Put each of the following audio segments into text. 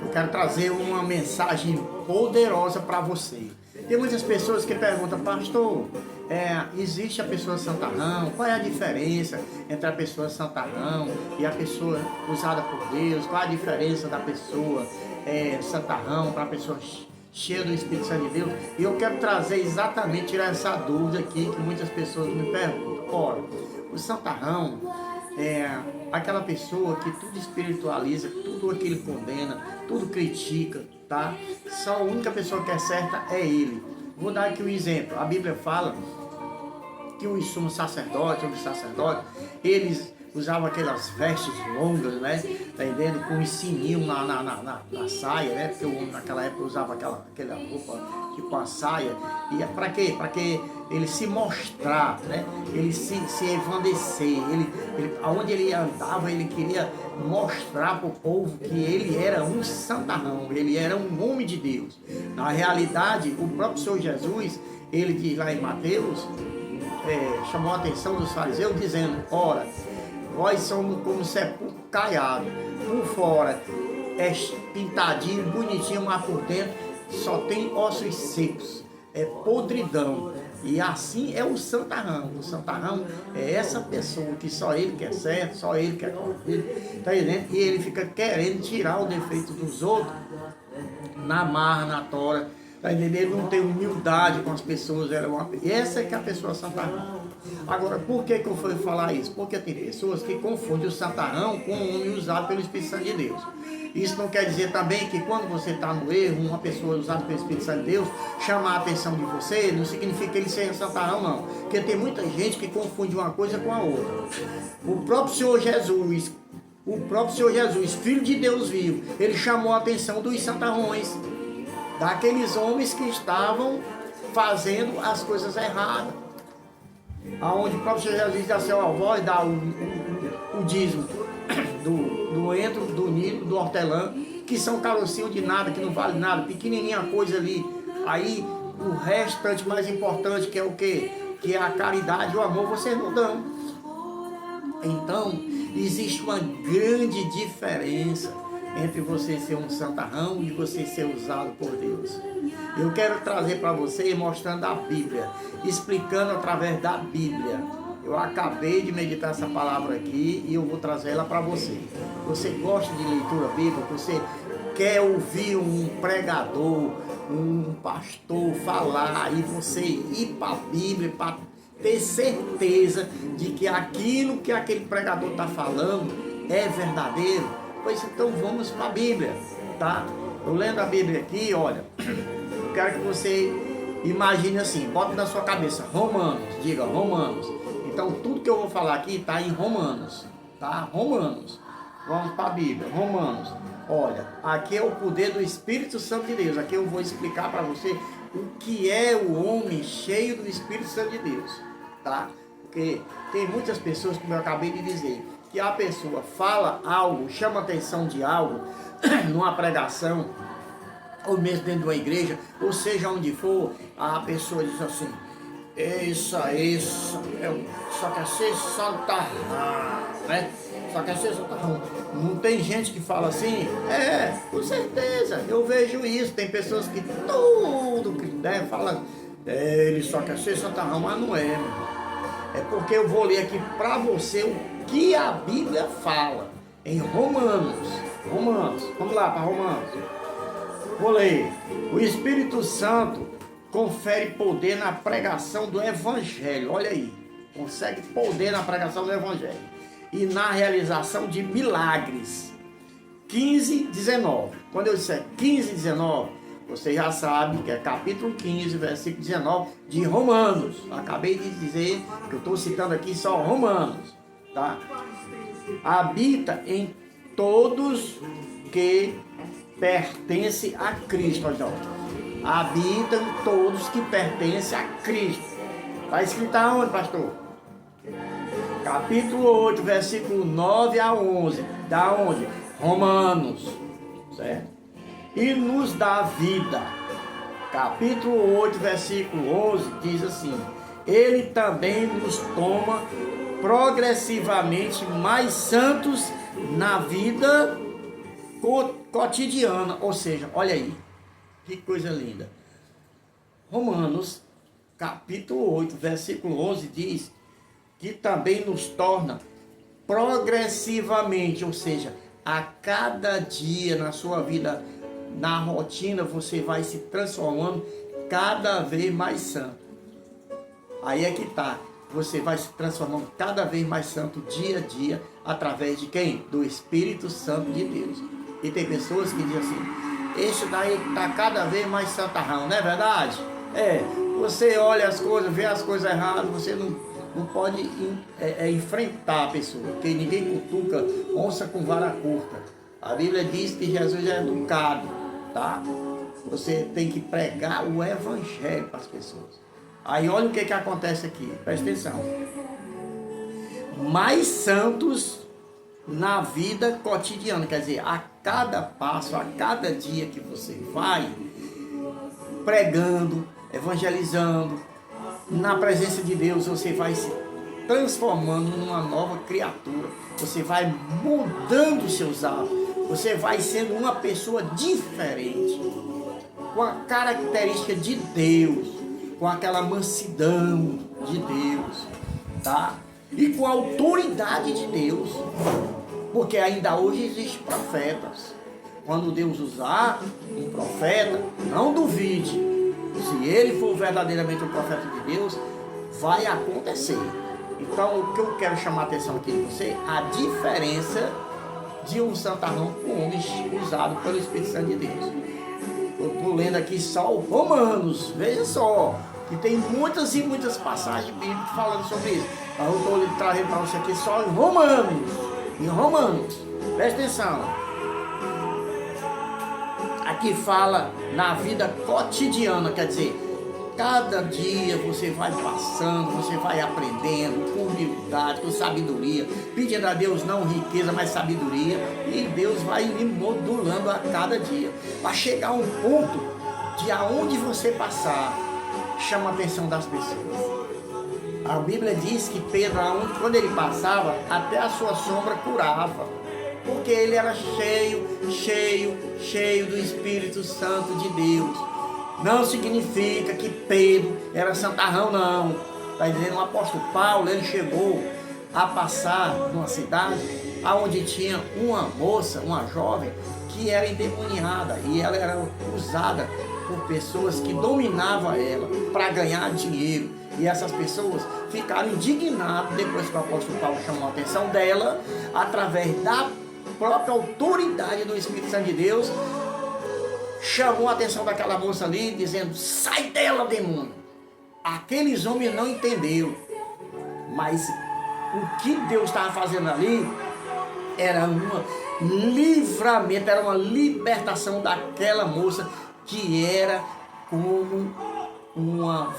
Eu quero trazer uma mensagem poderosa para você. Tem muitas pessoas que perguntam, pastor, existe a pessoa santarrão? Qual é a diferença entre a pessoa santarrão e a pessoa usada por Deus? Qual é a diferença da pessoa santarrão para a pessoa cheia do Espírito Santo de Deus? E eu quero trazer exatamente, tirar essa dúvida aqui que muitas pessoas me perguntam. Ora, o santarrão aquela pessoa que tudo espiritualiza, tudo aquilo condena, tudo critica, tá? Só a única pessoa que é certa é ele. Vou dar aqui um exemplo. A Bíblia fala que os sumos sacerdotes, eles usavam aquelas vestes longas, né? Tá entendendo? Com um sininho na saia, né? Porque o homem naquela época usava aquela roupa, tipo uma saia. E para quê? Para que ele se mostrar, né? Ele se envandecer. Aonde ele andava, ele queria mostrar para o povo que ele era um santarrão, ele era um homem de Deus. Na realidade, o próprio Senhor Jesus, ele diz lá em Mateus, chamou a atenção dos fariseus, dizendo, ora, vós somos como sepulcro caiado, por fora é pintadinho, bonitinho, mas por dentro só tem ossos secos, é podridão. E assim é o santarrão. O santarrão é essa pessoa que só ele quer certo, só ele quer corrigir, tá entendendo? E ele fica querendo tirar o defeito dos outros na marra, na tora, tá entendendo? Ele não tem humildade com as pessoas. Essa é que é a pessoa santarrão. Agora, por que eu fui falar isso? Porque tem pessoas que confundem o santarrão com o homem usado pelo Espírito Santo de Deus. Isso não quer dizer também que quando você está no erro, uma pessoa usada pelo Espírito Santo de Deus chamar a atenção de você, não significa que ele seja santarrão, não. Porque tem muita gente que confunde uma coisa com a outra. O próprio Senhor Jesus, Filho de Deus vivo, ele chamou a atenção dos santarrões, daqueles homens que estavam fazendo as coisas erradas. Aonde o próprio Senhor Jesus diz assim, ó, vós dá o dízimo do entro, do nilo, do hortelã, que são carocinho de nada, que não vale nada, pequenininha coisa ali. Aí o restante mais importante, que é o quê? Que é a caridade, o amor, vocês não dão. Então, existe uma grande diferença entre você ser um santarrão e você ser usado por Deus. Eu quero trazer para você mostrando a Bíblia, explicando através da Bíblia. Eu acabei de meditar essa palavra aqui e eu vou trazer ela para você. Você gosta de leitura bíblica? Você quer ouvir um pregador, um pastor falar e você ir para a Bíblia para ter certeza de que aquilo que aquele pregador está falando é verdadeiro? Pois então vamos para a Bíblia, tá? Eu lendo a Bíblia aqui, olha, eu quero que você imagine assim, bota na sua cabeça, Romanos, diga Romanos. Então tudo que eu vou falar aqui está em Romanos, tá? Romanos. Vamos para a Bíblia, Romanos. Olha, aqui é o poder do Espírito Santo de Deus. Aqui eu vou explicar para você o que é o homem cheio do Espírito Santo de Deus, tá? Porque tem muitas pessoas, como eu acabei de dizer, que a pessoa fala algo, chama a atenção de algo, numa pregação, ou mesmo dentro de uma igreja, ou seja onde for, a pessoa diz assim, só quer ser santarrão, né? Só quer ser santarrão. Não tem gente que fala assim? Com certeza, eu vejo isso. Tem pessoas que tudo que der fala, ele só quer ser santarrão, mas não é, meu irmão. É porque eu vou ler aqui para você o que a Bíblia fala em Romanos. Vamos lá para Romanos. Vou ler. O Espírito Santo confere poder na pregação do Evangelho. Olha aí, consegue poder na pregação do Evangelho e na realização de milagres. 15:19. Quando eu disser 15:19, você já sabe que é capítulo 15, versículo 19 de Romanos. Acabei de dizer que eu estou citando aqui só Romanos, tá? Habita em todos que pertencem a Cristo. Olha, habita em todos que pertencem a Cristo. Está escrito aonde, pastor? Capítulo 8, versículo 9 a 11. Da onde? Romanos, certo? E nos dá vida. Capítulo 8, versículo 11 diz assim: ele também nos toma progressivamente mais santos na vida cotidiana, ou seja, olha aí, que coisa linda. Romanos, capítulo 8, versículo 11 diz que também nos torna progressivamente, ou seja, a cada dia na sua vida, na rotina, você vai se transformando cada vez mais santo. Aí é que tá, você vai se transformando cada vez mais santo dia a dia, através de quem? Do Espírito Santo de Deus. E tem pessoas que dizem assim, esse daí tá cada vez mais santarrão, não é verdade? Você olha as coisas, vê as coisas erradas, você não pode enfrentar a pessoa, porque ninguém cutuca onça com vara curta. A Bíblia diz que Jesus é educado, tá? Você tem que pregar o evangelho para as pessoas. Aí olha o que acontece aqui, presta atenção. Mais santos na vida cotidiana, quer dizer, a cada passo, a cada dia que você vai pregando, evangelizando, na presença de Deus, você vai se transformando numa nova criatura. Você vai mudando os seus hábitos. Você vai sendo uma pessoa diferente, com a característica de Deus, com aquela mansidão de Deus, tá? E com a autoridade de Deus. Porque ainda hoje existem profetas. Quando Deus usar um profeta, não duvide. Se ele for verdadeiramente um profeta de Deus, vai acontecer. Então, o que eu quero chamar a atenção aqui de você, a diferença de um santarrão com um homem usado pelo Espírito Santo de Deus. Eu estou lendo aqui só o Romanos, veja só, que tem muitas e muitas passagens bíblicas falando sobre isso. Mas eu estou trazendo para você aqui só em Romanos, presta atenção. Aqui fala na vida cotidiana, quer dizer, cada dia você vai passando, você vai aprendendo com humildade, com sabedoria, pedindo a Deus não riqueza, mas sabedoria, e Deus vai lhe modulando a cada dia, para chegar a um ponto de aonde você passar, chama a atenção das pessoas. A Bíblia diz que Pedro, quando ele passava, até a sua sombra curava. Porque ele era cheio do Espírito Santo de Deus. Não significa que Pedro era santarrão, não. Está dizendo o apóstolo Paulo, ele chegou a passar numa cidade onde tinha uma moça, uma jovem, que era endemoniada. E ela era usada por pessoas que dominavam ela para ganhar dinheiro. E essas pessoas ficaram indignadas depois que o apóstolo Paulo chamou a atenção dela, através da própria autoridade do Espírito Santo de Deus, chamou a atenção daquela moça ali, dizendo, sai dela, demônio. Aqueles homens não entenderam, mas o que Deus estava fazendo ali era um livramento, era uma libertação daquela moça, que era como um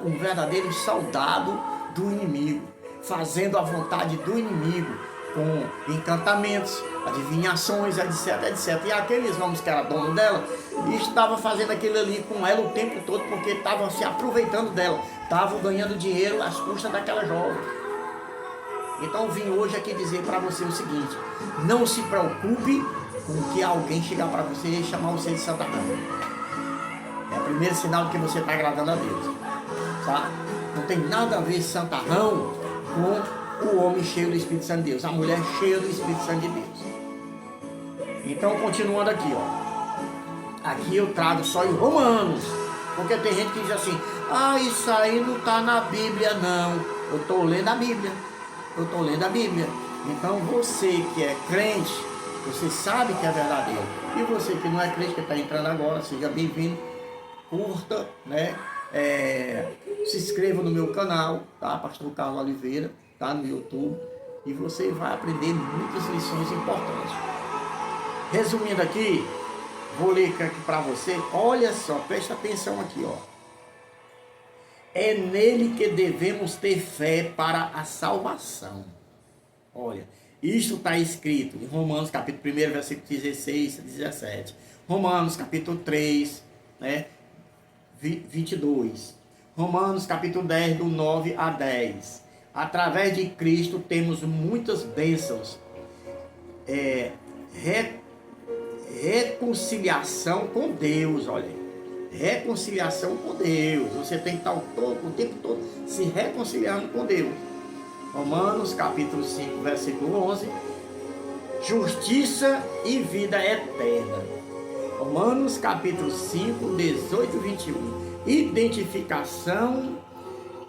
verdadeiro soldado do inimigo, fazendo a vontade do inimigo, com encantamentos, adivinhações, etc, etc. E aqueles homens que eram dono dela, estavam fazendo aquilo ali com ela o tempo todo, porque estavam se aproveitando dela, estavam ganhando dinheiro às custas daquela jovem. Então eu vim hoje aqui dizer para você o seguinte, não se preocupe com que alguém chegar para você e chamar você de santarrão. É o primeiro sinal de que você está agradando a Deus, tá? Não tem nada a ver santarrão com o homem cheio do Espírito Santo de Deus, a mulher cheia do Espírito Santo de Deus. Então, continuando aqui, ó. Aqui eu trago só em Romanos, porque tem gente que diz assim, isso aí não está na Bíblia, não. Eu estou lendo a Bíblia. Então, você que é crente, você sabe que é verdadeiro. E você que não é crente, que está entrando agora, seja bem-vindo. Curta, né? Se inscreva no meu canal, tá? Pastor Carlos Oliveira, tá? No YouTube. E você vai aprender muitas lições importantes. Resumindo aqui, vou ler aqui para você. Olha só, presta atenção aqui, ó. É nele que devemos ter fé para a salvação. Olha, isto está escrito em Romanos capítulo 1, versículo 16 a 17. Romanos capítulo 3, né, 22. Romanos capítulo 10, do 9 a 10. Através de Cristo temos muitas bênçãos. reconciliação com Deus, olha aí. Reconciliação com Deus. Você tem que estar o tempo todo se reconciliando com Deus. Romanos capítulo 5, versículo 11. Justiça e vida eterna. Romanos capítulo 5, 18 e 21. Identificação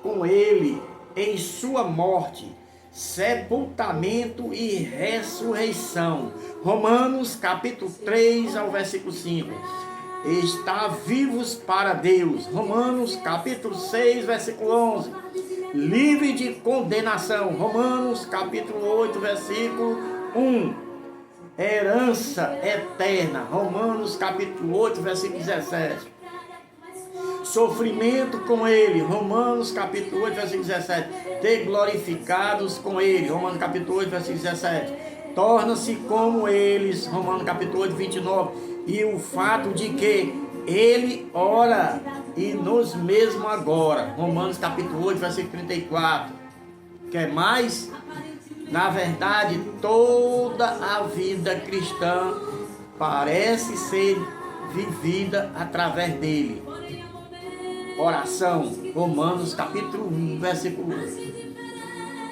com Ele em sua morte, sepultamento e ressurreição. Romanos capítulo 3 ao versículo 5. Está vivos para Deus. Romanos capítulo 6, versículo 11. Livre de condenação. Romanos capítulo 8, versículo 1. Herança eterna. Romanos capítulo 8, versículo 17. Sofrimento com Ele. Romanos capítulo 8, versículo 17. Ter glorificados com Ele. Romanos capítulo 8, versículo 17. Torna-se como eles. Romanos capítulo 8, 29. E o fato de que Ele ora e nos mesmo agora. Romanos capítulo 8, versículo 34. Quer mais? Na verdade, toda a vida cristã parece ser vivida através dele. Oração, Romanos capítulo 1, versículo 1.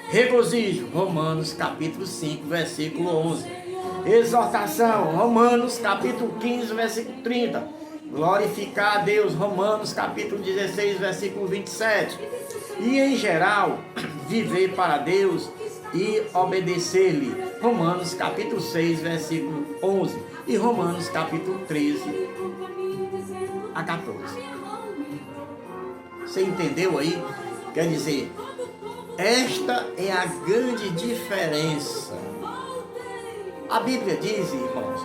Regozijo, Romanos capítulo 5, versículo 11. Exortação, Romanos capítulo 15, versículo 30. Glorificar a Deus, Romanos capítulo 16, versículo 27. E em geral, viver para Deus e obedecer-lhe, Romanos capítulo 6, versículo 11. E Romanos capítulo 13 a 14. Você entendeu aí? Quer dizer, esta é a grande diferença. A Bíblia diz, irmãos,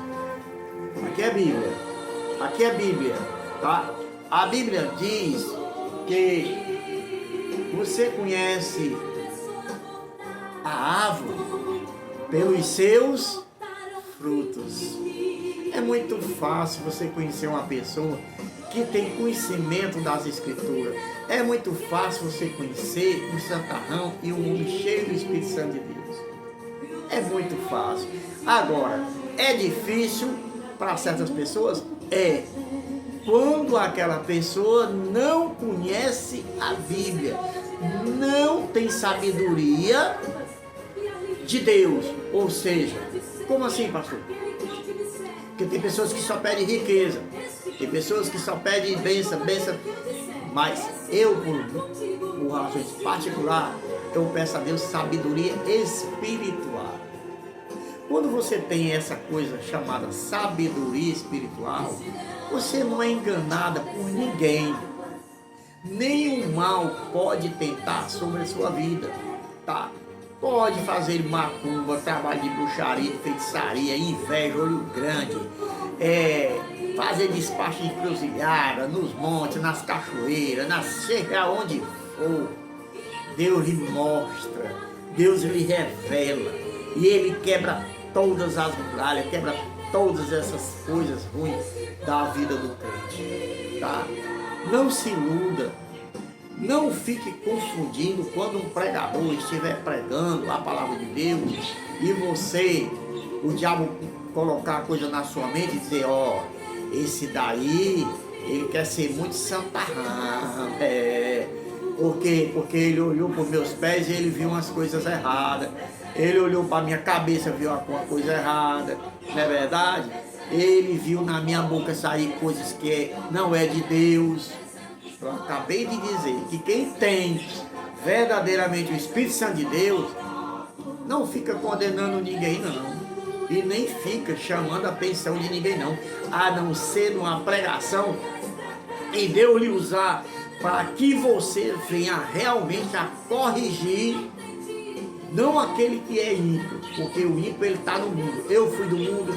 aqui é a Bíblia, tá? A Bíblia diz que você conhece a árvore pelos seus frutos. É muito fácil você conhecer uma pessoa que tem conhecimento das Escrituras. É muito fácil você conhecer um santarrão e um homem cheio do Espírito Santo de Deus. É muito fácil. Agora, é difícil para certas pessoas? É. Quando aquela pessoa não conhece a Bíblia, não tem sabedoria de Deus. Ou seja, como assim, pastor? Porque tem pessoas que só pedem riqueza, tem pessoas que só pedem bênção, mas eu, por razões particulares, eu peço a Deus sabedoria espiritual. Quando você tem essa coisa chamada sabedoria espiritual, você não é enganada por ninguém. Nenhum mal pode tentar sobre a sua vida, tá? Pode fazer macumba, trabalho de bruxaria, de feitiçaria, inveja, olho grande, fazer despacho de encruzilhada, nos montes, nas cachoeiras, seja onde for. Deus lhe mostra, Deus lhe revela, e Ele quebra todas as muralhas, quebra todas essas coisas ruins da vida do crente, tá? Não se iluda, não fique confundindo quando um pregador estiver pregando a palavra de Deus e você, o diabo colocar coisa na sua mente e dizer, esse daí, ele quer ser muito santarrão, porque ele olhou para os meus pés e ele viu umas coisas erradas. Ele olhou para a minha cabeça, viu alguma coisa errada, não é verdade? Ele viu na minha boca sair coisas que não é de Deus. Eu acabei de dizer que quem tem verdadeiramente o Espírito Santo de Deus, não fica condenando ninguém não, e nem fica chamando a atenção de ninguém não, a não ser numa pregação, e Deus lhe usar para que você venha realmente a corrigir. Não aquele que é ímpio, porque o ímpio ele está no mundo. Eu fui do mundo,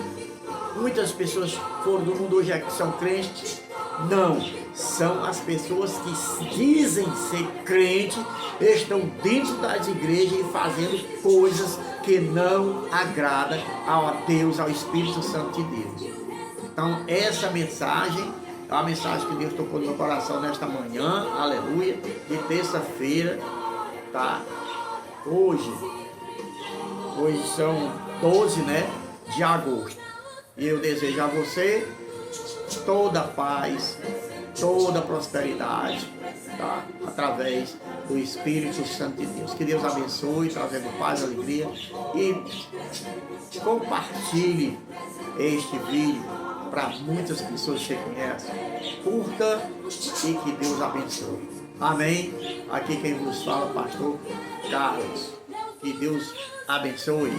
muitas pessoas foram do mundo hoje aqui são crentes. Não, são as pessoas que dizem ser crentes, estão dentro das igrejas e fazendo coisas que não agradam a Deus, ao Espírito Santo de Deus. Então essa mensagem é uma mensagem que Deus tocou no meu coração nesta manhã, aleluia, de terça-feira, tá? Hoje são 12, né? de agosto. E eu desejo a você toda a paz, toda a prosperidade, tá? Através do Espírito Santo de Deus. Que Deus abençoe, trazendo paz e alegria. E compartilhe este vídeo para muitas pessoas que você conhece. Curta e que Deus abençoe. Amém? Aqui quem vos fala, pastor Carlos. Que Deus abençoe.